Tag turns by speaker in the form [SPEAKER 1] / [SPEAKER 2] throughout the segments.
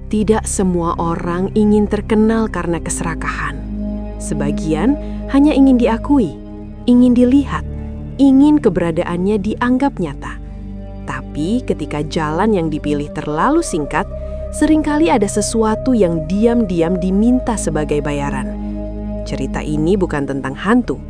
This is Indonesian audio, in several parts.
[SPEAKER 1] Tidak semua orang ingin terkenal karena keserakahan. Sebagian hanya ingin diakui, ingin dilihat, ingin keberadaannya dianggap nyata. Tapi ketika jalan yang dipilih terlalu singkat, seringkali ada sesuatu yang diam-diam diminta sebagai bayaran. Cerita ini bukan tentang hantu,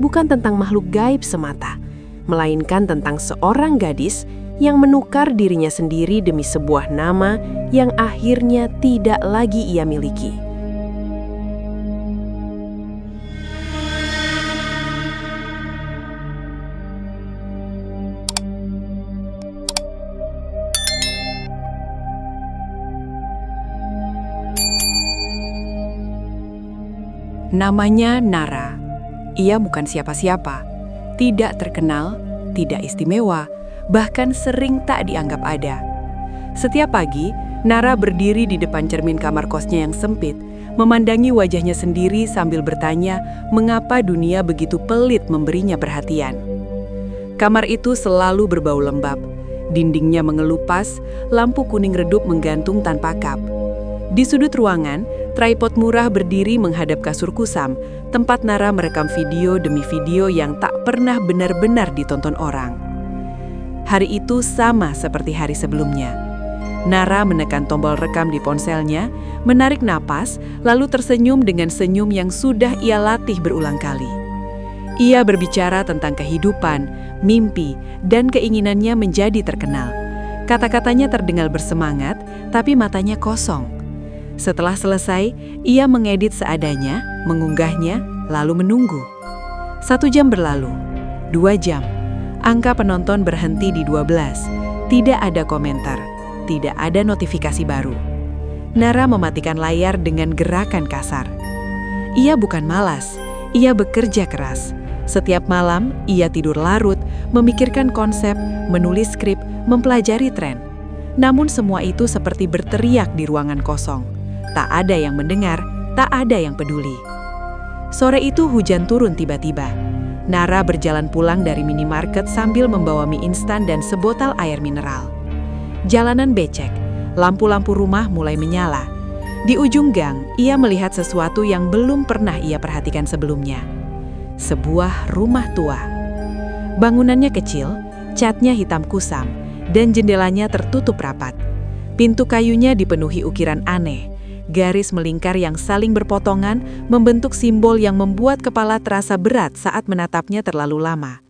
[SPEAKER 1] bukan tentang makhluk gaib semata, melainkan tentang seorang gadis yang menukar dirinya sendiri demi sebuah nama yang akhirnya tidak lagi ia miliki.
[SPEAKER 2] Namanya Nara. Ia bukan siapa-siapa, tidak terkenal, tidak istimewa, bahkan sering tak dianggap ada. Setiap pagi, Nara berdiri di depan cermin kamar kosnya yang sempit, memandangi wajahnya sendiri sambil bertanya mengapa dunia begitu pelit memberinya perhatian. Kamar itu selalu berbau lembab, dindingnya mengelupas, lampu kuning redup menggantung tanpa kap. Di sudut ruangan, tripod murah berdiri menghadap kasur kusam, tempat Nara merekam video demi video yang tak pernah benar-benar ditonton orang. Hari itu sama seperti hari sebelumnya. Nara menekan tombol rekam di ponselnya, menarik napas, lalu tersenyum dengan senyum yang sudah ia latih berulang kali. Ia berbicara tentang kehidupan, mimpi, dan keinginannya menjadi terkenal. Kata-katanya terdengar bersemangat, tapi matanya kosong. Setelah selesai, ia mengedit seadanya, mengunggahnya, lalu menunggu. 1 jam berlalu, 2 jam. Angka penonton berhenti di 12. Tidak ada komentar, tidak ada notifikasi baru. Nara mematikan layar dengan gerakan kasar. Ia bukan malas, ia bekerja keras. Setiap malam, ia tidur larut, memikirkan konsep, menulis skrip, mempelajari tren. Namun semua itu seperti berteriak di ruangan kosong. Tak ada yang mendengar, tak ada yang peduli. Sore itu hujan turun tiba-tiba. Nara berjalan pulang dari minimarket sambil membawa mie instan dan sebotol air mineral. Jalanan becek, lampu-lampu rumah mulai menyala. Di ujung gang, ia melihat sesuatu yang belum pernah ia perhatikan sebelumnya. Sebuah rumah tua. Bangunannya kecil, catnya hitam kusam, dan jendelanya tertutup rapat. Pintu kayunya dipenuhi ukiran aneh. Garis melingkar yang saling berpotongan membentuk simbol yang membuat kepala terasa berat saat menatapnya terlalu lama.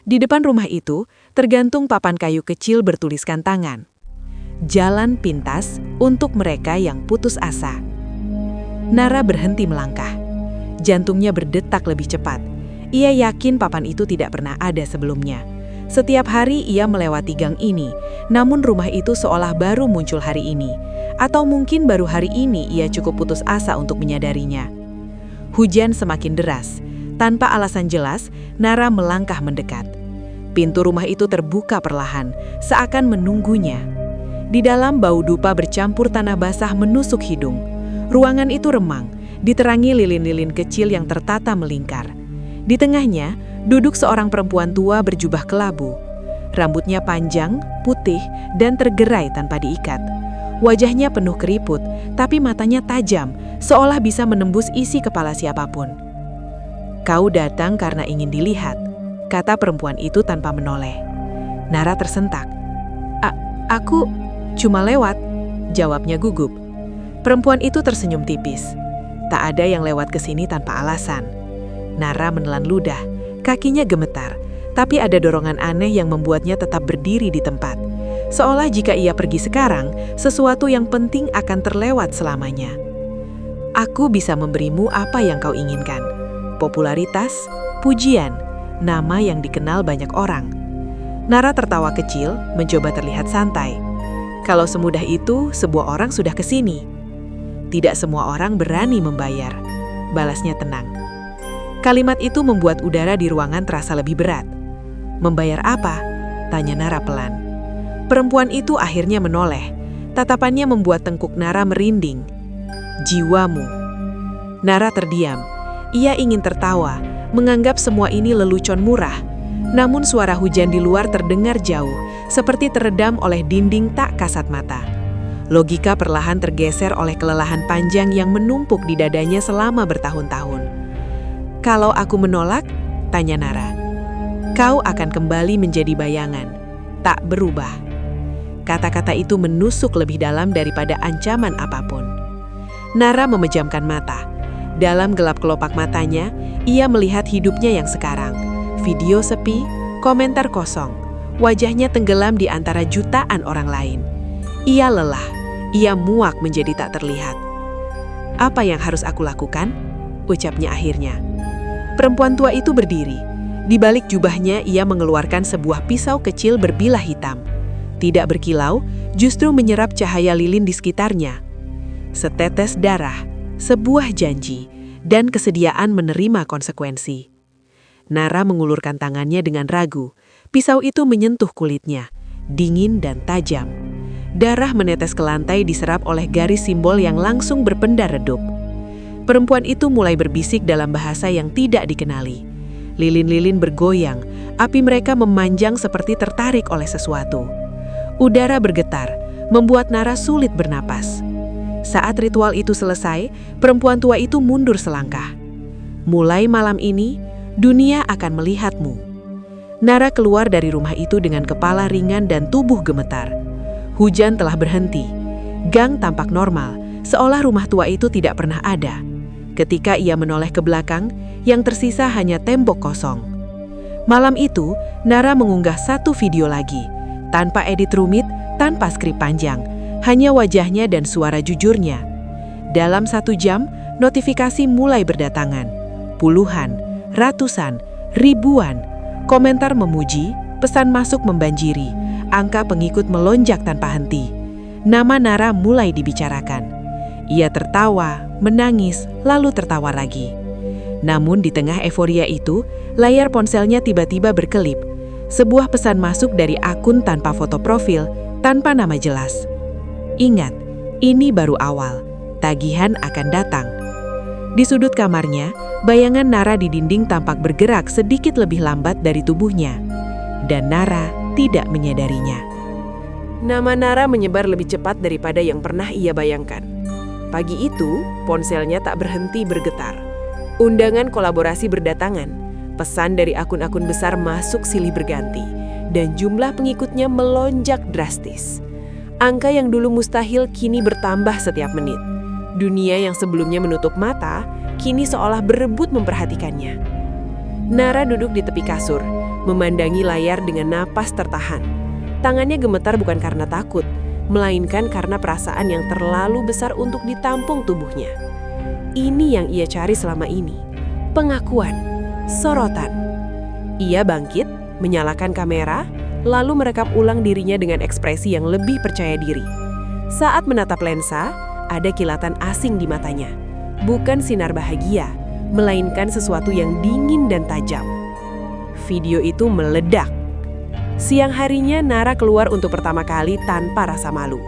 [SPEAKER 2] Di depan rumah itu, tergantung papan kayu kecil bertuliskan tangan. Jalan pintas untuk mereka yang putus asa. Nara berhenti melangkah. Jantungnya berdetak lebih cepat. Ia yakin papan itu tidak pernah ada sebelumnya. Setiap hari ia melewati gang ini, namun rumah itu seolah baru muncul hari ini. Atau mungkin baru hari ini ia cukup putus asa untuk menyadarinya. Hujan semakin deras. Tanpa alasan jelas, Nara melangkah mendekat. Pintu rumah itu terbuka perlahan, seakan menunggunya. Di dalam bau dupa bercampur tanah basah menusuk hidung. Ruangan itu remang, diterangi lilin-lilin kecil yang tertata melingkar. Di tengahnya, duduk seorang perempuan tua berjubah kelabu. Rambutnya panjang, putih, dan tergerai tanpa diikat. Wajahnya penuh keriput, tapi matanya tajam, seolah bisa menembus isi kepala siapapun. "Kau datang karena ingin dilihat," kata perempuan itu tanpa menoleh. Nara tersentak. Aku cuma lewat," jawabnya gugup. Perempuan itu tersenyum tipis. Tak ada yang lewat ke sini tanpa alasan. Nara menelan ludah, kakinya gemetar, tapi ada dorongan aneh yang membuatnya tetap berdiri di tempat. Seolah jika ia pergi sekarang, sesuatu yang penting akan terlewat selamanya. "Aku bisa memberimu apa yang kau inginkan. Popularitas, pujian, nama yang dikenal banyak orang." Nara tertawa kecil, mencoba terlihat santai. Kalau semudah itu, sebuah orang sudah kesini. "Tidak semua orang berani membayar," balasnya tenang. Kalimat itu membuat udara di ruangan terasa lebih berat. "Membayar apa?" tanya Nara pelan. Perempuan itu akhirnya menoleh. Tatapannya membuat tengkuk Nara merinding. "Jiwamu." Nara terdiam. Ia ingin tertawa, menganggap semua ini lelucon murah. Namun suara hujan di luar terdengar jauh, seperti teredam oleh dinding tak kasat mata.
[SPEAKER 1] Logika perlahan tergeser oleh kelelahan panjang yang menumpuk di dadanya selama bertahun-tahun. "Kalau aku menolak?" tanya Nara. "Kau akan kembali menjadi bayangan, tak berubah." Kata-kata itu menusuk lebih dalam daripada ancaman apapun. Nara memejamkan mata. Dalam gelap kelopak matanya, ia melihat hidupnya yang sekarang. Video sepi, komentar kosong, wajahnya tenggelam di antara jutaan orang lain. Ia lelah, ia muak menjadi tak terlihat. "Apa yang harus aku lakukan?" ucapnya akhirnya. Perempuan tua itu berdiri. Di balik jubahnya ia mengeluarkan sebuah pisau kecil berbilah hitam. Tidak berkilau, justru menyerap cahaya lilin di sekitarnya. Setetes darah, sebuah janji, dan kesediaan menerima konsekuensi. Nara mengulurkan tangannya dengan ragu. Pisau itu menyentuh kulitnya, dingin dan tajam. Darah menetes ke lantai diserap oleh garis simbol yang langsung berpendar redup. Perempuan itu mulai berbisik dalam bahasa yang tidak dikenali. Lilin-lilin bergoyang, api mereka memanjang seperti tertarik oleh sesuatu. Udara bergetar, membuat Nara sulit bernapas. Saat ritual itu selesai, perempuan tua itu mundur selangkah. "Mulai malam ini, dunia akan melihatmu." Nara keluar dari rumah itu dengan kepala ringan dan tubuh gemetar. Hujan telah berhenti. Gang tampak normal, seolah rumah tua itu tidak pernah ada. Ketika ia menoleh ke belakang, yang tersisa hanya tembok kosong. Malam itu, Nara mengunggah satu video lagi, tanpa edit rumit, tanpa skrip panjang, hanya wajahnya dan suara jujurnya. Dalam 1 jam, notifikasi mulai berdatangan. Puluhan, ratusan, ribuan. Komentar memuji, pesan masuk membanjiri, angka pengikut melonjak tanpa henti. Nama Nara mulai dibicarakan. Ia tertawa, menangis, lalu tertawa lagi. Namun di tengah euforia itu, layar ponselnya tiba-tiba berkelip. Sebuah pesan masuk dari akun tanpa foto profil, tanpa nama jelas. "Ingat, ini baru awal. Tagihan akan datang." Di sudut kamarnya, bayangan Nara di dinding tampak bergerak sedikit lebih lambat dari tubuhnya. Dan Nara tidak menyadarinya. Nama Nara menyebar lebih cepat daripada yang pernah ia bayangkan. Pagi itu, ponselnya tak berhenti bergetar. Undangan kolaborasi berdatangan. Pesan dari akun-akun besar masuk silih berganti. Dan jumlah pengikutnya melonjak drastis. Angka yang dulu mustahil kini bertambah setiap menit. Dunia yang sebelumnya menutup mata, kini seolah berebut memperhatikannya. Nara duduk di tepi kasur, memandangi layar dengan napas tertahan. Tangannya gemetar bukan karena takut, melainkan karena perasaan yang terlalu besar untuk ditampung tubuhnya. Ini yang ia cari selama ini, pengakuan, sorotan. Ia bangkit, menyalakan kamera, lalu merekam ulang dirinya dengan ekspresi yang lebih percaya diri. Saat menatap lensa, ada kilatan asing di matanya. Bukan sinar bahagia, melainkan sesuatu yang dingin dan tajam. Video itu meledak. Siang harinya Nara keluar untuk pertama kali tanpa rasa malu.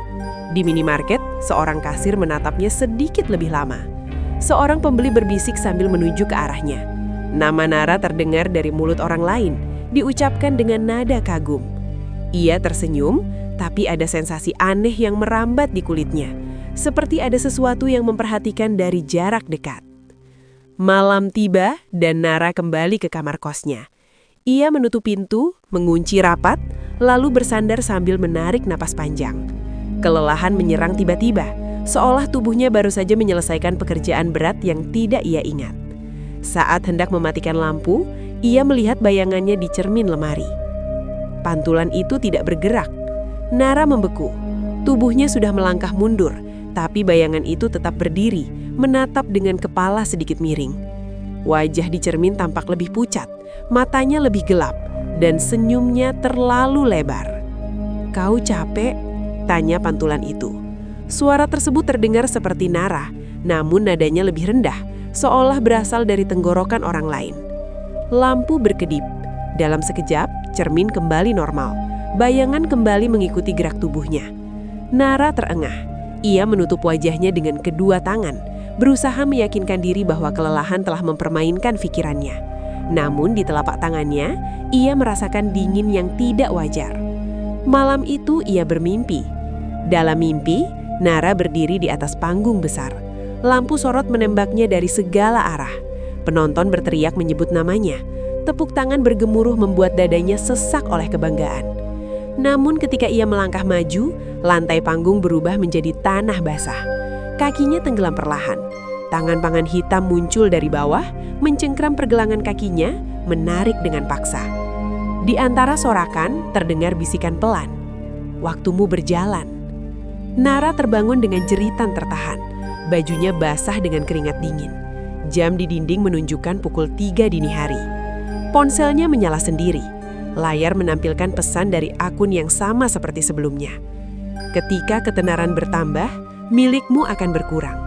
[SPEAKER 1] Di minimarket, seorang kasir menatapnya sedikit lebih lama. Seorang pembeli berbisik sambil menuju ke arahnya. Nama Nara terdengar dari mulut orang lain, diucapkan dengan nada kagum. Ia tersenyum, tapi ada sensasi aneh yang merambat di kulitnya. Seperti ada sesuatu yang memperhatikan dari jarak dekat. Malam tiba dan Nara kembali ke kamar kosnya. Ia menutup pintu, mengunci rapat, lalu bersandar sambil menarik napas panjang. Kelelahan menyerang tiba-tiba, seolah tubuhnya baru saja menyelesaikan pekerjaan berat yang tidak ia ingat. Saat hendak mematikan lampu, ia melihat bayangannya di cermin lemari. Pantulan itu tidak bergerak. Nara membeku. Tubuhnya sudah melangkah mundur, tapi bayangan itu tetap berdiri, menatap dengan kepala sedikit miring. Wajah di cermin tampak lebih pucat, matanya lebih gelap, dan senyumnya terlalu lebar. "Kau capek?" tanya pantulan itu. Suara tersebut terdengar seperti Nara, namun nadanya lebih rendah, seolah berasal dari tenggorokan orang lain. Lampu berkedip. Dalam sekejap, cermin kembali normal. Bayangan kembali mengikuti gerak tubuhnya. Nara terengah. Ia menutup wajahnya dengan kedua tangan, berusaha meyakinkan diri bahwa kelelahan telah mempermainkan pikirannya. Namun di telapak tangannya, ia merasakan dingin yang tidak wajar. Malam itu ia bermimpi. Dalam mimpi, Nara berdiri di atas panggung besar. Lampu sorot menembaknya dari segala arah. Penonton berteriak menyebut namanya. Tepuk tangan bergemuruh membuat dadanya sesak oleh kebanggaan. Namun ketika ia melangkah maju, lantai panggung berubah menjadi tanah basah. Kakinya tenggelam perlahan. Tangan-tangan hitam muncul dari bawah, mencengkram pergelangan kakinya, menarik dengan paksa. Di antara sorakan, terdengar bisikan pelan. Waktumu berjalan. Nara terbangun dengan jeritan tertahan. Bajunya basah dengan keringat dingin. Jam di dinding menunjukkan pukul 3 dini hari. Ponselnya menyala sendiri. Layar menampilkan pesan dari akun yang sama seperti sebelumnya. Ketika ketenaran bertambah, milikmu akan berkurang.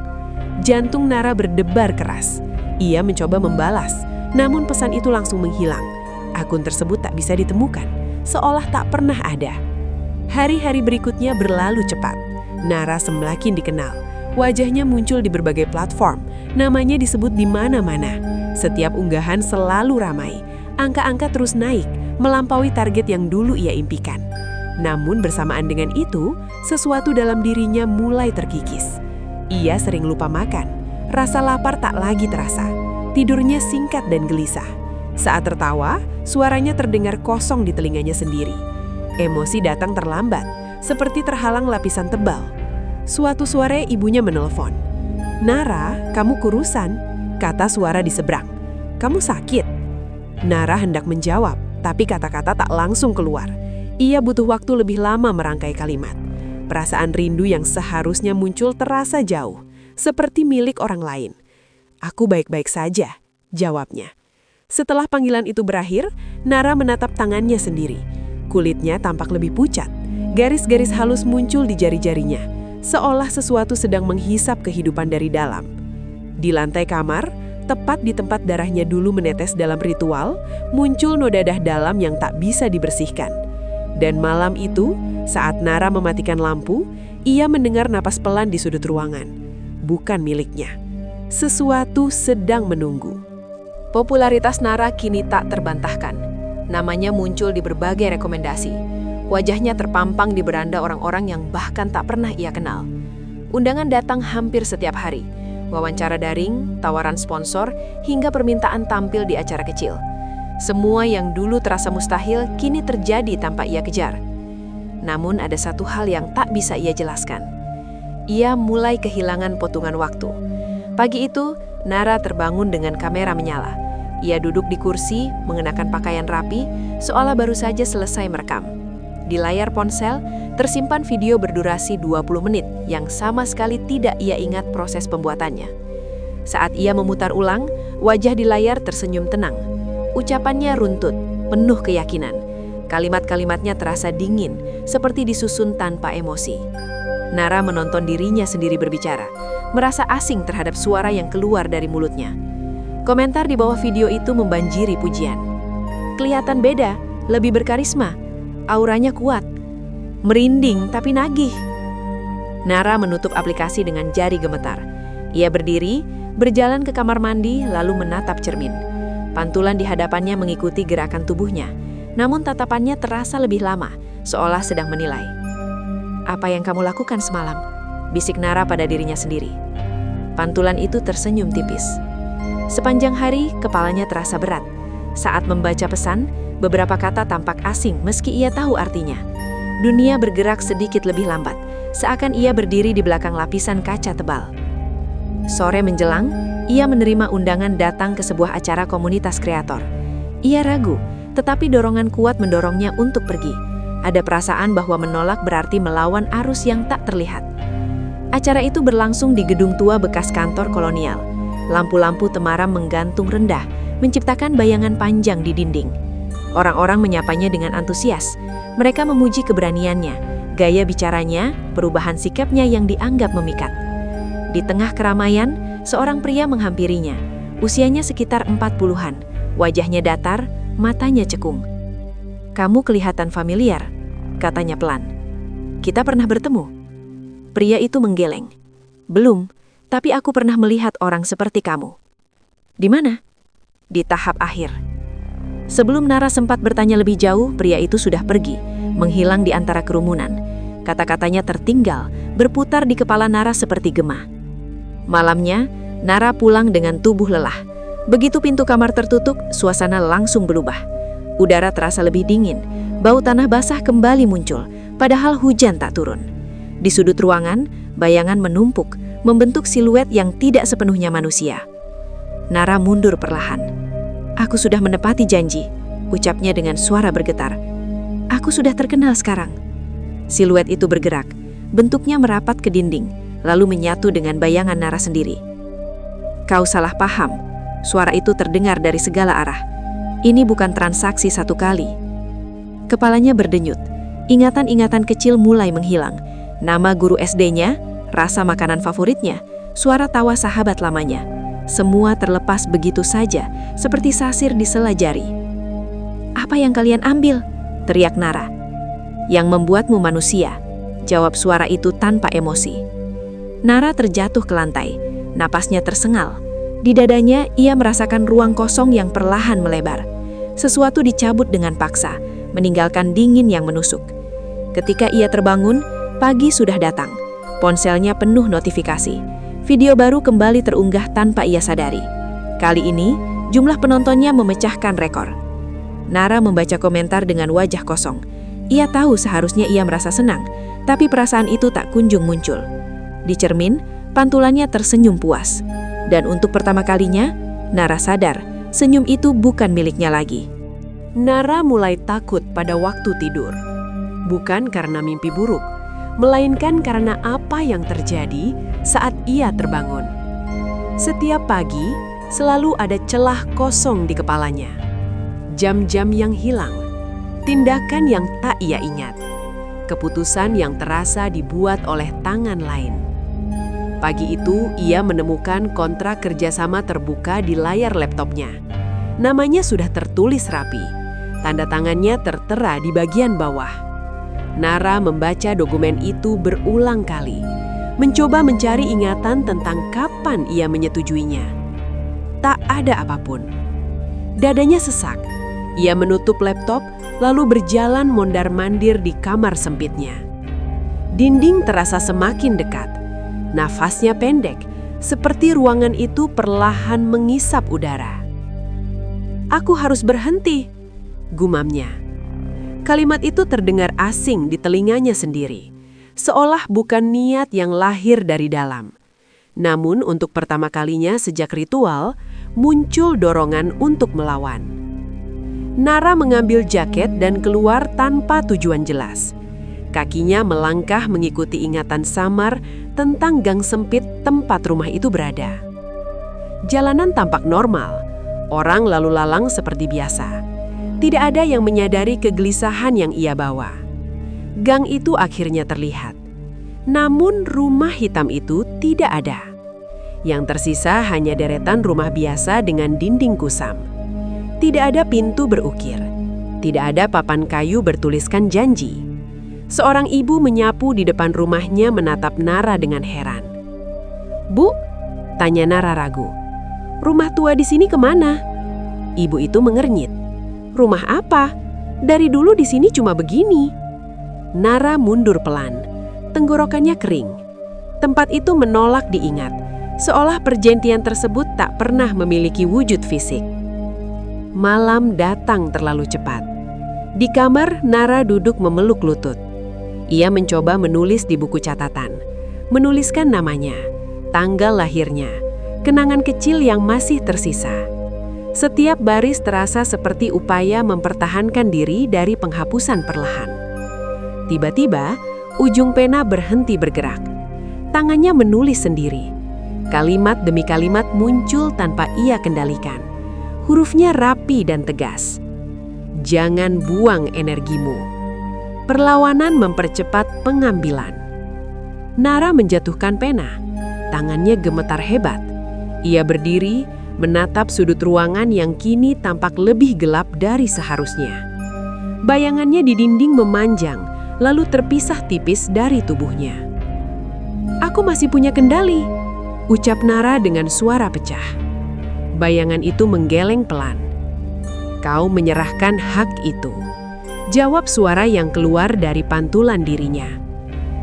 [SPEAKER 1] Jantung Nara berdebar keras. Ia mencoba membalas, namun pesan itu langsung menghilang. Akun tersebut tak bisa ditemukan, seolah tak pernah ada. Hari-hari berikutnya berlalu cepat. Nara semakin dikenal. Wajahnya muncul di berbagai platform, namanya disebut di mana-mana. Setiap unggahan selalu ramai. Angka-angka terus naik, melampaui target yang dulu ia impikan. Namun bersamaan dengan itu, sesuatu dalam dirinya mulai terkikis. Ia sering lupa makan, rasa lapar tak lagi terasa, tidurnya singkat dan gelisah. Saat tertawa, suaranya terdengar kosong di telinganya sendiri. Emosi datang terlambat, seperti terhalang lapisan tebal. Suatu sore ibunya menelpon. "Nara, kamu kurusan," kata suara di seberang. "Kamu sakit?" Nara hendak menjawab, tapi kata-kata tak langsung keluar. Ia butuh waktu lebih lama merangkai kalimat. Perasaan rindu yang seharusnya muncul terasa jauh, seperti milik orang lain. "Aku baik-baik saja," jawabnya. Setelah panggilan itu berakhir, Nara menatap tangannya sendiri. Kulitnya tampak lebih pucat. Garis-garis halus muncul di jari-jarinya, seolah sesuatu sedang menghisap kehidupan dari dalam. Di lantai kamar, tepat di tempat darahnya dulu menetes dalam ritual, muncul noda dalam yang tak bisa dibersihkan. Dan malam itu, saat Nara mematikan lampu, ia mendengar napas pelan di sudut ruangan. Bukan miliknya. Sesuatu sedang menunggu. Popularitas Nara kini tak terbantahkan. Namanya muncul di berbagai rekomendasi. Wajahnya terpampang di beranda orang-orang yang bahkan tak pernah ia kenal. Undangan datang hampir setiap hari. Wawancara daring, tawaran sponsor, hingga permintaan tampil di acara kecil. Semua yang dulu terasa mustahil kini terjadi tanpa ia kejar. Namun ada satu hal yang tak bisa ia jelaskan. Ia mulai kehilangan potongan waktu. Pagi itu, Nara terbangun dengan kamera menyala. Ia duduk di kursi, mengenakan pakaian rapi, seolah baru saja selesai merekam. Di layar ponsel, tersimpan video berdurasi 20 menit yang sama sekali tidak ia ingat proses pembuatannya. Saat ia memutar ulang, wajah di layar tersenyum tenang. Ucapannya runtut, penuh keyakinan. Kalimat-kalimatnya terasa dingin, seperti disusun tanpa emosi. Nara menonton dirinya sendiri berbicara, merasa asing terhadap suara yang keluar dari mulutnya. Komentar di bawah video itu membanjiri pujian. "Kelihatan beda, lebih berkarisma, auranya kuat, merinding tapi nagih." Nara menutup aplikasi dengan jari gemetar. Ia berdiri, berjalan ke kamar mandi, lalu menatap cermin. Pantulan di hadapannya mengikuti gerakan tubuhnya, namun tatapannya terasa lebih lama, seolah sedang menilai. "Apa yang kamu lakukan semalam?" bisik Nara pada dirinya sendiri. Pantulan itu tersenyum tipis. Sepanjang hari, kepalanya terasa berat. Saat membaca pesan, beberapa kata tampak asing meski ia tahu artinya. Dunia bergerak sedikit lebih lambat, seakan ia berdiri di belakang lapisan kaca tebal. Sore menjelang, ia menerima undangan datang ke sebuah acara komunitas kreator. Ia ragu, tetapi dorongan kuat mendorongnya untuk pergi. Ada perasaan bahwa menolak berarti melawan arus yang tak terlihat. Acara itu berlangsung di gedung tua bekas kantor kolonial. Lampu-lampu temaram menggantung rendah, menciptakan bayangan panjang di dinding. Orang-orang menyapanya dengan antusias. Mereka memuji keberaniannya, gaya bicaranya, perubahan sikapnya yang dianggap memikat. Di tengah keramaian, seorang pria menghampirinya. Usianya sekitar 40-an, wajahnya datar, matanya cekung. "Kamu kelihatan familiar," katanya pelan. "Kita pernah bertemu?" Pria itu menggeleng. "Belum, tapi aku pernah melihat orang seperti kamu." "Di mana?" "Di tahap akhir." Sebelum Nara sempat bertanya lebih jauh, pria itu sudah pergi, menghilang di antara kerumunan.
[SPEAKER 3] Kata-katanya tertinggal, berputar di kepala Nara seperti gema. Malamnya, Nara pulang dengan tubuh lelah. Begitu pintu kamar tertutup, suasana langsung berubah. Udara terasa lebih dingin, bau tanah basah kembali muncul, padahal hujan tak turun. Di sudut ruangan, bayangan menumpuk, membentuk siluet yang tidak sepenuhnya manusia. Nara mundur perlahan. "Aku sudah menepati janji," ucapnya dengan suara bergetar. "Aku sudah terkenal sekarang." Siluet itu bergerak, bentuknya merapat ke dinding, lalu menyatu dengan bayangan Nara sendiri. "Kau salah paham," suara itu terdengar dari segala arah. "Ini bukan transaksi satu kali." Kepalanya berdenyut, ingatan-ingatan kecil mulai menghilang. Nama guru SD-nya, rasa makanan favoritnya, suara tawa sahabat lamanya. Semua terlepas begitu saja, seperti sasir di sela jari. "Apa yang kalian ambil?" teriak Nara. "Yang membuatmu manusia," jawab suara itu tanpa emosi. Nara terjatuh ke lantai, napasnya tersengal. Di dadanya, ia merasakan ruang kosong yang perlahan melebar. Sesuatu dicabut dengan paksa, meninggalkan dingin yang menusuk. Ketika ia terbangun, pagi sudah datang. Ponselnya penuh notifikasi. Video baru kembali terunggah tanpa ia sadari. Kali ini, jumlah penontonnya memecahkan rekor. Nara membaca komentar dengan wajah kosong. Ia tahu seharusnya ia merasa senang, tapi perasaan itu tak kunjung muncul. Di cermin, pantulannya tersenyum puas. Dan untuk pertama kalinya, Nara sadar senyum itu bukan miliknya lagi.
[SPEAKER 1] Nara mulai takut pada waktu tidur. Bukan karena mimpi buruk, melainkan karena apa yang terjadi saat ia terbangun. Setiap pagi, selalu ada celah kosong di kepalanya. Jam-jam yang hilang, tindakan yang tak ia ingat, keputusan yang terasa dibuat oleh tangan lain. Pagi itu, ia menemukan kontrak kerjasama terbuka di layar laptopnya. Namanya sudah tertulis rapi. Tanda tangannya tertera di bagian bawah. Nara membaca dokumen itu berulang kali, mencoba mencari ingatan tentang kapan ia menyetujuinya. Tak ada apapun. Dadanya sesak. Ia menutup laptop, lalu berjalan mondar-mandir di kamar sempitnya. Dinding terasa semakin dekat. Nafasnya pendek, seperti ruangan itu perlahan mengisap udara. "Aku harus berhenti," gumamnya. Kalimat itu terdengar asing di telinganya sendiri, seolah bukan niat yang lahir dari dalam. Namun untuk pertama kalinya sejak ritual, muncul dorongan untuk melawan. Nara mengambil jaket dan keluar tanpa tujuan jelas. Kakinya melangkah mengikuti ingatan samar tentang gang sempit tempat rumah itu berada. Jalanan tampak normal, orang lalu lalang seperti biasa. Tidak ada yang menyadari kegelisahan yang ia bawa. Gang itu akhirnya terlihat. Namun rumah hitam itu tidak ada. Yang tersisa hanya deretan rumah biasa dengan dinding kusam. Tidak ada pintu berukir. Tidak ada papan kayu bertuliskan janji. Seorang ibu menyapu di depan rumahnya menatap Nara dengan heran. "Bu?" tanya Nara ragu. "Rumah tua di sini kemana?" Ibu itu mengernyit. "Rumah apa? Dari dulu di sini cuma begini." Nara mundur pelan. Tenggorokannya kering. Tempat itu menolak diingat, seolah perjanjian tersebut tak pernah memiliki wujud fisik. Malam datang terlalu cepat. Di kamar, Nara duduk memeluk lutut. Ia mencoba menulis di buku catatan, menuliskan namanya, tanggal lahirnya, kenangan kecil yang masih tersisa. Setiap baris terasa seperti upaya mempertahankan diri dari penghapusan perlahan. Tiba-tiba, ujung pena berhenti bergerak. Tangannya menulis sendiri. Kalimat demi kalimat muncul tanpa ia kendalikan. Hurufnya rapi dan tegas. "Jangan buang energimu." Perlawanan mempercepat pengambilan. Nara menjatuhkan pena. Tangannya gemetar hebat. Ia berdiri, menatap sudut ruangan yang kini tampak lebih gelap dari seharusnya. Bayangannya di dinding memanjang, lalu terpisah tipis dari tubuhnya. "Aku masih punya kendali," ucap Nara dengan suara pecah. Bayangan itu menggeleng pelan. "Kau menyerahkan hak itu," jawab suara yang keluar dari pantulan dirinya.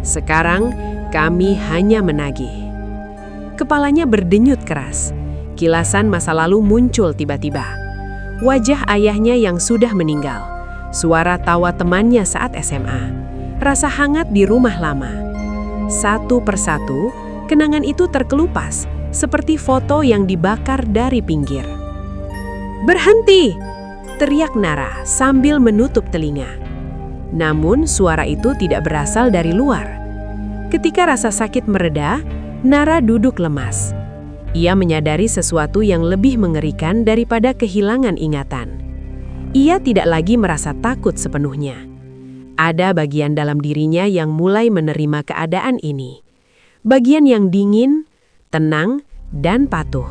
[SPEAKER 1] Sekarang kami hanya menagih." Kepalanya berdenyut keras. Kilasan masa lalu muncul tiba-tiba. Wajah ayahnya yang sudah meninggal. Suara tawa temannya saat SMA. Rasa hangat di rumah lama. Satu persatu, kenangan itu terkelupas, seperti foto yang dibakar dari pinggir. "Berhenti!" teriak Nara sambil menutup telinga. Namun suara itu tidak berasal dari luar. Ketika rasa sakit mereda, Nara duduk lemas. Ia menyadari sesuatu yang lebih mengerikan daripada kehilangan ingatan. Ia tidak lagi merasa takut sepenuhnya. Ada bagian dalam dirinya yang mulai menerima keadaan ini. Bagian yang dingin, tenang, dan patuh.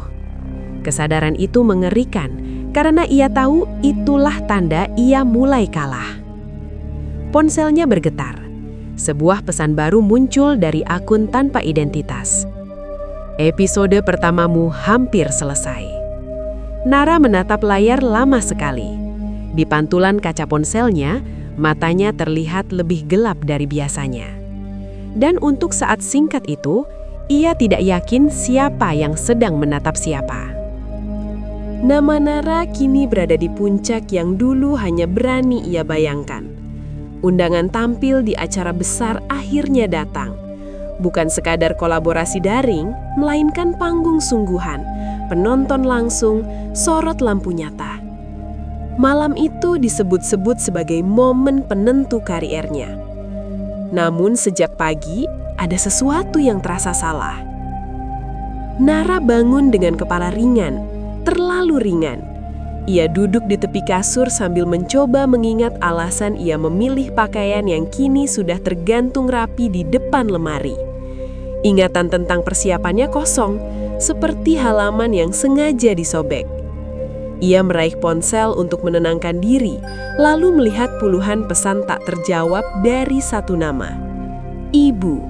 [SPEAKER 1] Kesadaran itu mengerikan karena ia tahu itulah tanda ia mulai kalah. Ponselnya bergetar. Sebuah pesan baru muncul dari akun tanpa identitas. "Episode pertamamu hampir selesai." Nara menatap layar lama sekali. Di pantulan kaca ponselnya, matanya terlihat lebih gelap dari biasanya. Dan untuk saat singkat itu, ia tidak yakin siapa yang sedang menatap siapa. Nama Nara kini berada di puncak yang dulu hanya berani ia bayangkan. Undangan tampil di acara besar akhirnya datang. Bukan sekadar kolaborasi daring, melainkan panggung sungguhan, penonton langsung, sorot lampu nyata. Malam itu disebut-sebut sebagai momen penentu kariernya. Namun sejak pagi, ada sesuatu yang terasa salah. Nara bangun dengan kepala ringan, terlalu ringan. Ia duduk di tepi kasur sambil mencoba mengingat alasan ia memilih pakaian yang kini sudah tergantung rapi di depan lemari. Ingatan tentang persiapannya kosong, seperti halaman yang sengaja disobek. Ia meraih ponsel untuk menenangkan diri, lalu melihat puluhan pesan tak terjawab dari satu nama. Ibu.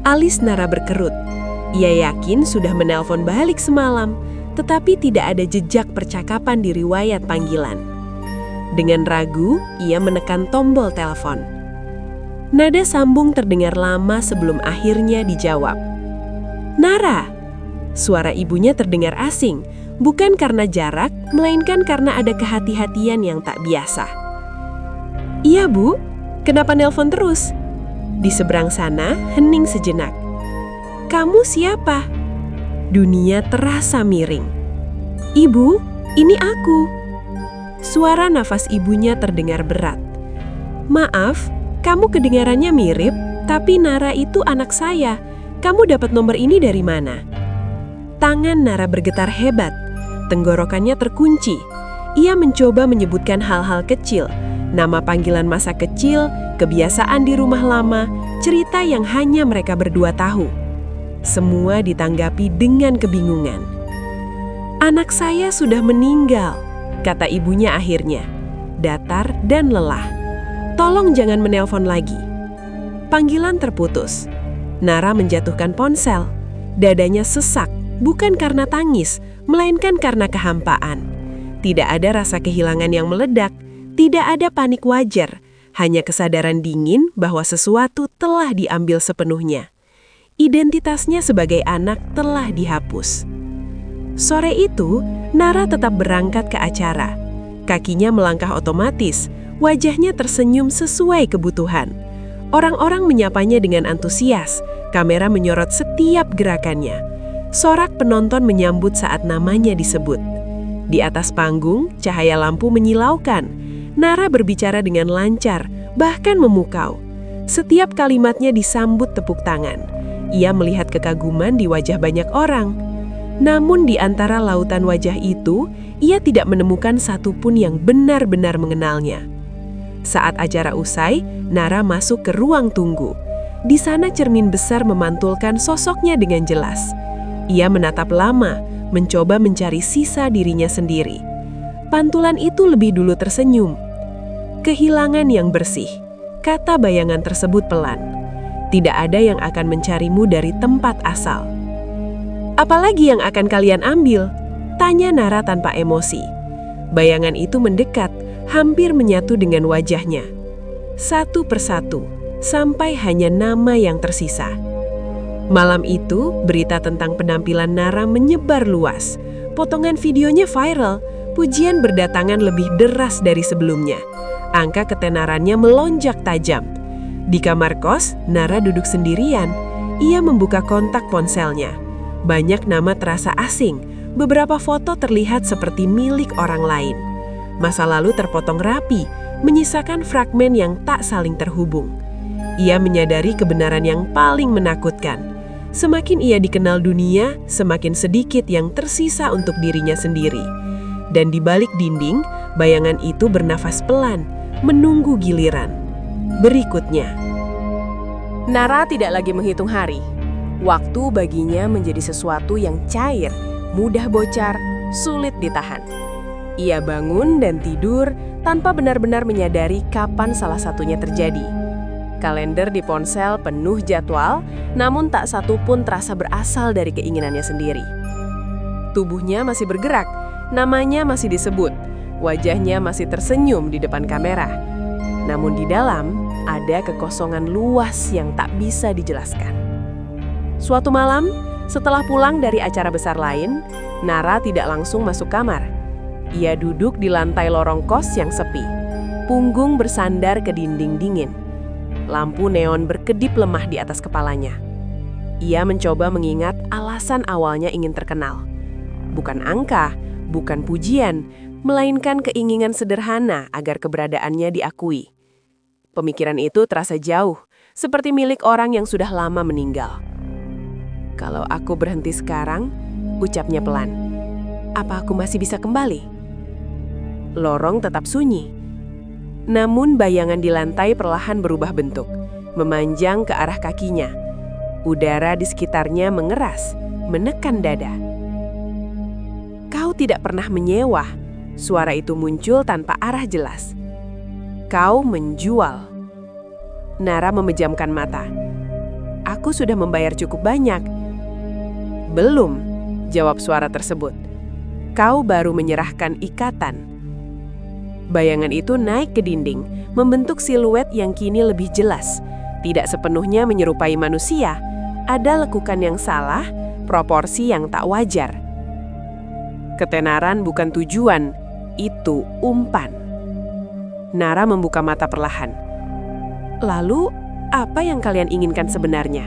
[SPEAKER 1] Alis Nara berkerut. Ia yakin sudah menelpon balik semalam, tetapi tidak ada jejak percakapan di riwayat panggilan. Dengan ragu, ia menekan tombol telepon. Nada sambung terdengar lama sebelum akhirnya dijawab. "Nara!" Suara ibunya terdengar asing, bukan karena jarak, melainkan karena ada kehati-hatian yang tak biasa. "Iya, Bu. Kenapa nelpon terus?" Di seberang sana, hening sejenak. "Kamu siapa?" Dunia terasa miring. "Ibu, ini aku." Suara nafas ibunya terdengar berat. "Maaf, kamu kedengarannya mirip, tapi Nara itu anak saya. Kamu dapat nomor ini dari mana?" Tangan Nara bergetar hebat. Tenggorokannya terkunci. Ia mencoba menyebutkan hal-hal kecil, nama panggilan masa kecil, kebiasaan di rumah lama, cerita yang hanya mereka berdua tahu. Semua ditanggapi dengan kebingungan. "Anak saya sudah meninggal," kata ibunya akhirnya, datar dan lelah. "Tolong jangan menelpon lagi." Panggilan terputus. Nara menjatuhkan ponsel. Dadanya sesak, bukan karena tangis, melainkan karena kehampaan. Tidak ada rasa kehilangan yang meledak, tidak ada panik wajar, hanya kesadaran dingin bahwa sesuatu telah diambil sepenuhnya. Identitasnya sebagai anak telah dihapus. Sore itu, Nara tetap berangkat ke acara. Kakinya melangkah otomatis, wajahnya tersenyum sesuai kebutuhan. Orang-orang menyapanya dengan antusias, kamera menyorot setiap gerakannya. Sorak penonton menyambut saat namanya disebut. Di atas panggung, cahaya lampu menyilaukan. Nara berbicara dengan lancar, bahkan memukau. Setiap kalimatnya disambut tepuk tangan. Ia melihat kekaguman di wajah banyak orang. Namun di antara lautan wajah itu, ia tidak menemukan satupun yang benar-benar mengenalnya. Saat acara usai, Nara masuk ke ruang tunggu. Di sana cermin besar memantulkan sosoknya dengan jelas. Ia menatap lama, mencoba mencari sisa dirinya sendiri. Pantulan itu lebih dulu tersenyum. "Kehilangan yang bersih," kata bayangan tersebut pelan. "Tidak ada yang akan mencarimu dari tempat asal." "Apalagi yang akan kalian ambil?" tanya Nara tanpa emosi. Bayangan itu mendekat, hampir menyatu dengan wajahnya. Satu persatu, sampai hanya nama yang tersisa. Malam itu, berita tentang penampilan Nara menyebar luas. Potongan videonya viral, pujian berdatangan lebih deras dari sebelumnya. Angka ketenarannya melonjak tajam. Di kamar kos, Nara duduk sendirian. Ia membuka kontak ponselnya. Banyak nama terasa asing, beberapa foto terlihat seperti milik orang lain. Masa lalu terpotong rapi, menyisakan fragmen yang tak saling terhubung. Ia menyadari kebenaran yang paling menakutkan. Semakin ia dikenal dunia, semakin sedikit yang tersisa untuk dirinya sendiri. Dan di balik dinding, bayangan itu bernafas pelan, menunggu giliran. Berikutnya. Nara tidak lagi menghitung hari. Waktu baginya menjadi sesuatu yang cair, mudah bocor, sulit ditahan. Ia bangun dan tidur tanpa benar-benar menyadari kapan salah satunya terjadi. Kalender di ponsel penuh jadwal, namun tak satu pun terasa berasal dari keinginannya sendiri. Tubuhnya masih bergerak, namanya masih disebut, wajahnya masih tersenyum di depan kamera. Namun di dalam, ada kekosongan luas yang tak bisa dijelaskan. Suatu malam, setelah pulang dari acara besar lain, Nara tidak langsung masuk kamar. Ia duduk di lantai lorong kos yang sepi. Punggung bersandar ke dinding dingin. Lampu neon berkedip lemah di atas kepalanya. Ia mencoba mengingat alasan awalnya ingin terkenal. Bukan angka, bukan pujian, melainkan keinginan sederhana agar keberadaannya diakui. Pemikiran itu terasa jauh, seperti milik orang yang sudah lama meninggal. Kalau aku berhenti sekarang, ucapnya pelan. Apa aku masih bisa kembali? Lorong tetap sunyi. Namun bayangan di lantai perlahan berubah bentuk, memanjang ke arah kakinya. Udara di sekitarnya mengeras, menekan dada. Kau tidak pernah menyewa. Suara itu muncul tanpa arah jelas. Kau menjual. Nara memejamkan mata. Aku sudah membayar cukup banyak. Belum, jawab suara tersebut. Kau baru menyerahkan ikatan. Bayangan itu naik ke dinding, membentuk siluet yang kini lebih jelas. Tidak sepenuhnya menyerupai manusia, ada lekukan yang salah, proporsi yang tak wajar. Ketenaran bukan tujuan, itu umpan. Nara membuka mata perlahan. Lalu, apa yang kalian inginkan sebenarnya?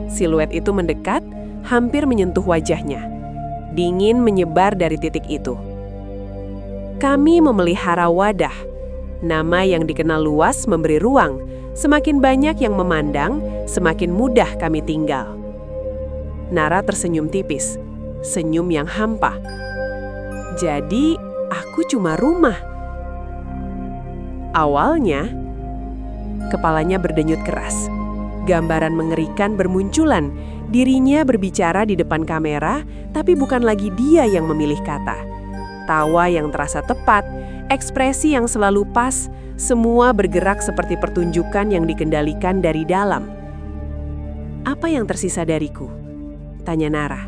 [SPEAKER 1] Siluet itu mendekat, hampir menyentuh wajahnya. Dingin menyebar dari titik itu. Kami memelihara wadah. Nama yang dikenal luas memberi ruang. Semakin banyak yang memandang, semakin mudah kami tinggal. Nara tersenyum tipis, senyum yang hampa. Jadi, aku cuma rumah. Awalnya, kepalanya berdenyut keras. Gambaran mengerikan bermunculan. Dirinya berbicara di depan kamera, tapi bukan lagi dia yang memilih kata. Tawa yang terasa tepat, ekspresi yang selalu pas, semua bergerak seperti pertunjukan yang dikendalikan dari dalam. Apa yang tersisa dariku? Tanya Nara.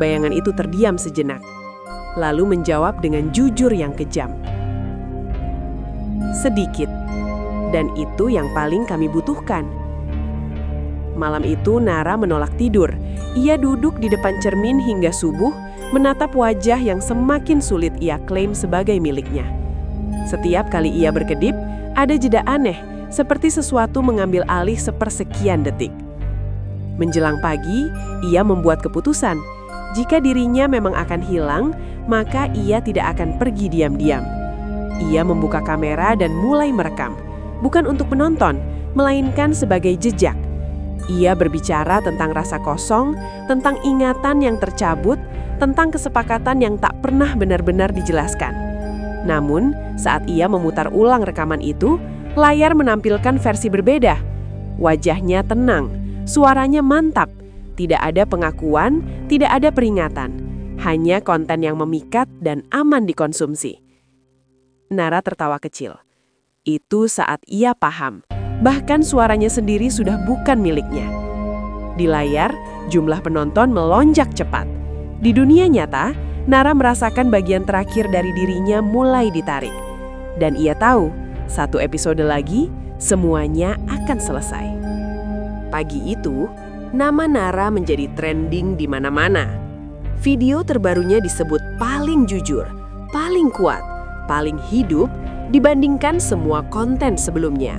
[SPEAKER 1] Bayangan itu terdiam sejenak, lalu menjawab dengan jujur yang kejam. Sedikit, dan itu yang paling kami butuhkan. Malam itu Nara menolak tidur. Ia duduk di depan cermin hingga subuh, menatap wajah yang semakin sulit ia klaim sebagai miliknya. Setiap kali ia berkedip, ada jeda aneh, seperti sesuatu mengambil alih sepersekian detik. Menjelang pagi, ia membuat keputusan. Jika dirinya memang akan hilang, maka ia tidak akan pergi diam-diam. Ia membuka kamera dan mulai merekam, bukan untuk penonton, melainkan sebagai jejak. Ia berbicara tentang rasa kosong, tentang ingatan yang tercabut, tentang kesepakatan yang tak pernah benar-benar dijelaskan. Namun, saat ia memutar ulang rekaman itu, layar menampilkan versi berbeda. Wajahnya tenang, suaranya mantap, tidak ada pengakuan, tidak ada peringatan, hanya konten yang memikat dan aman dikonsumsi. Nara tertawa kecil. Itu saat ia paham. Bahkan suaranya sendiri sudah bukan miliknya. Di layar, jumlah penonton melonjak cepat. Di dunia nyata, Nara merasakan bagian terakhir dari dirinya mulai ditarik. Dan ia tahu, satu episode lagi, semuanya akan akan selesai. Pagi itu, nama Nara menjadi trending di mana-mana. Video terbarunya disebut paling jujur, paling kuat, paling hidup dibandingkan semua konten sebelumnya.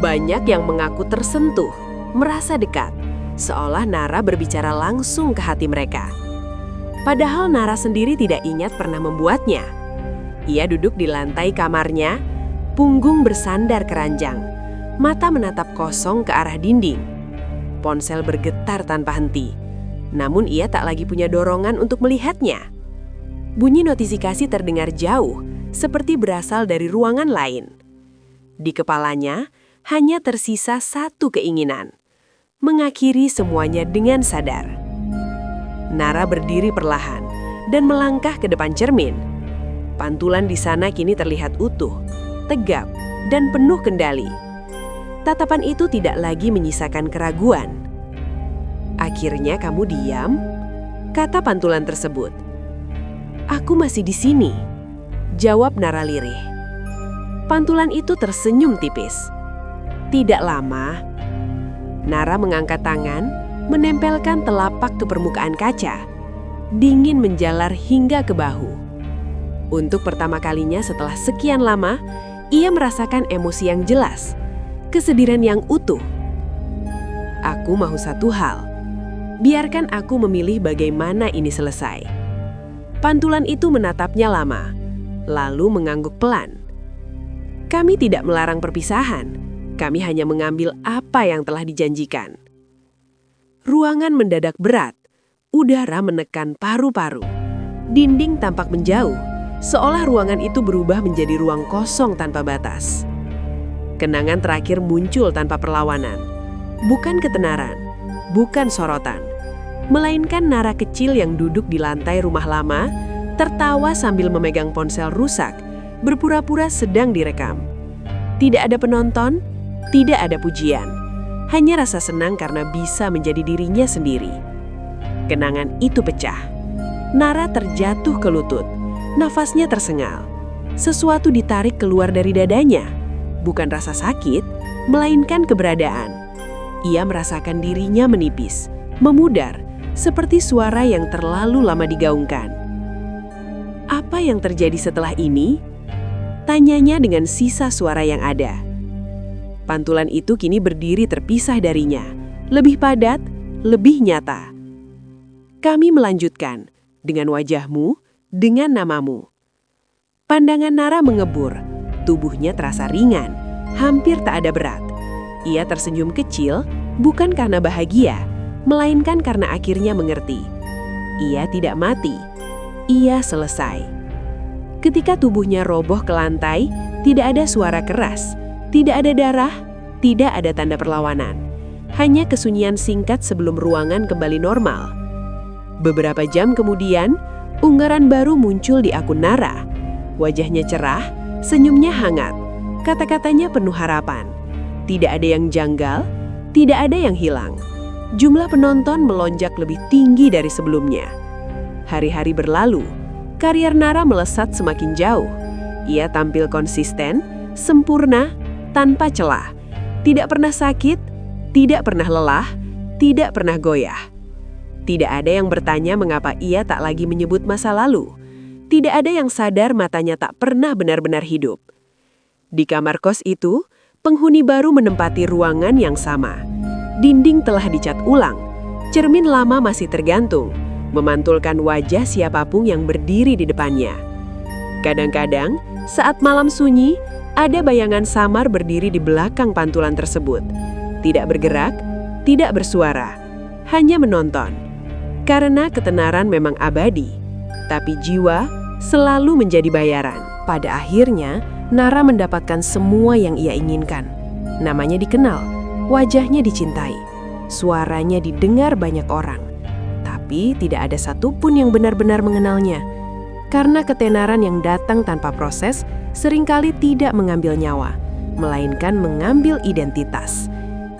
[SPEAKER 1] Banyak yang mengaku tersentuh, merasa dekat, seolah Nara berbicara langsung ke hati mereka. Padahal Nara sendiri tidak ingat pernah membuatnya. Ia duduk di lantai kamarnya, punggung bersandar ke ranjang, mata menatap kosong ke arah dinding. Ponsel bergetar tanpa henti, namun ia tak lagi punya dorongan untuk melihatnya. Bunyi notifikasi terdengar jauh, seperti berasal dari ruangan lain. Di kepalanya hanya tersisa satu keinginan, mengakhiri semuanya dengan sadar. Nara berdiri perlahan dan melangkah ke depan cermin. Pantulan di sana kini terlihat utuh, tegap, dan penuh kendali. Tatapan itu tidak lagi menyisakan keraguan. "Akhirnya kamu diam?" kata pantulan tersebut. "Aku masih di sini," jawab Nara lirih. Pantulan itu tersenyum tipis. Tidak lama, Nara mengangkat tangan, menempelkan telapak ke permukaan kaca. Dingin menjalar hingga ke bahu. Untuk pertama kalinya setelah sekian lama, ia merasakan emosi yang jelas, kesedihan yang utuh. "Aku mau satu hal, biarkan aku memilih bagaimana ini selesai." Pantulan itu menatapnya lama, lalu mengangguk pelan. "Kami tidak melarang perpisahan, kami hanya mengambil apa yang telah dijanjikan." Ruangan mendadak berat, udara menekan paru-paru. Dinding tampak menjauh, seolah ruangan itu berubah menjadi ruang kosong tanpa batas. Kenangan terakhir muncul tanpa perlawanan. Bukan ketenaran, bukan sorotan, melainkan Nara kecil yang duduk di lantai rumah lama, tertawa sambil memegang ponsel rusak, berpura-pura sedang direkam. Tidak ada penonton, tidak ada pujian, hanya rasa senang karena bisa menjadi dirinya sendiri. Kenangan itu pecah. Nara terjatuh ke lutut. Nafasnya tersengal. Sesuatu ditarik keluar dari dadanya. Bukan rasa sakit, melainkan keberadaan. Ia merasakan dirinya menipis, memudar, seperti suara yang terlalu lama digaungkan. Apa yang terjadi setelah ini? Tanyanya dengan sisa suara yang ada. Pantulan itu kini berdiri terpisah darinya, lebih padat, lebih nyata. "Kami melanjutkan, dengan wajahmu, dengan namamu." Pandangan Nara mengebur, tubuhnya terasa ringan, hampir tak ada berat. Ia tersenyum kecil, bukan karena bahagia, melainkan karena akhirnya mengerti. Ia tidak mati, ia selesai. Ketika tubuhnya roboh ke lantai, tidak ada suara keras, tidak ada darah, tidak ada tanda perlawanan. Hanya kesunyian singkat sebelum ruangan kembali normal. Beberapa jam kemudian, unggahan baru muncul di akun Nara. Wajahnya cerah, senyumnya hangat, kata-katanya penuh harapan. Tidak ada yang janggal, tidak ada yang hilang. Jumlah penonton melonjak lebih tinggi dari sebelumnya. Hari-hari berlalu, karier Nara melesat semakin jauh. Ia tampil konsisten, sempurna, tanpa celah. Tidak pernah sakit, tidak pernah lelah, tidak pernah goyah. Tidak ada yang bertanya mengapa ia tak lagi menyebut masa lalu. Tidak ada yang sadar matanya tak pernah benar-benar hidup. Di kamar kos itu, penghuni baru menempati ruangan yang sama. Dinding telah dicat ulang, cermin lama masih tergantung, memantulkan wajah siapapun yang berdiri di depannya. Kadang-kadang, saat malam sunyi, ada bayangan samar berdiri di belakang pantulan tersebut. Tidak bergerak, tidak bersuara, hanya menonton. Karena ketenaran memang abadi, tapi jiwa selalu menjadi bayaran. Pada akhirnya, Nara mendapatkan semua yang ia inginkan. Namanya dikenal, wajahnya dicintai, suaranya didengar banyak orang. Tapi tidak ada satupun yang benar-benar mengenalnya. Karena ketenaran yang datang tanpa proses seringkali tidak mengambil nyawa, melainkan mengambil identitas.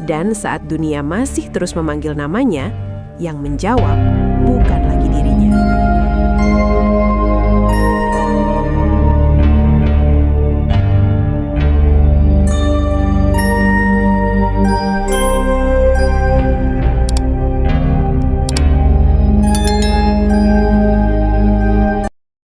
[SPEAKER 1] Dan saat dunia masih terus memanggil namanya, yang menjawab bukan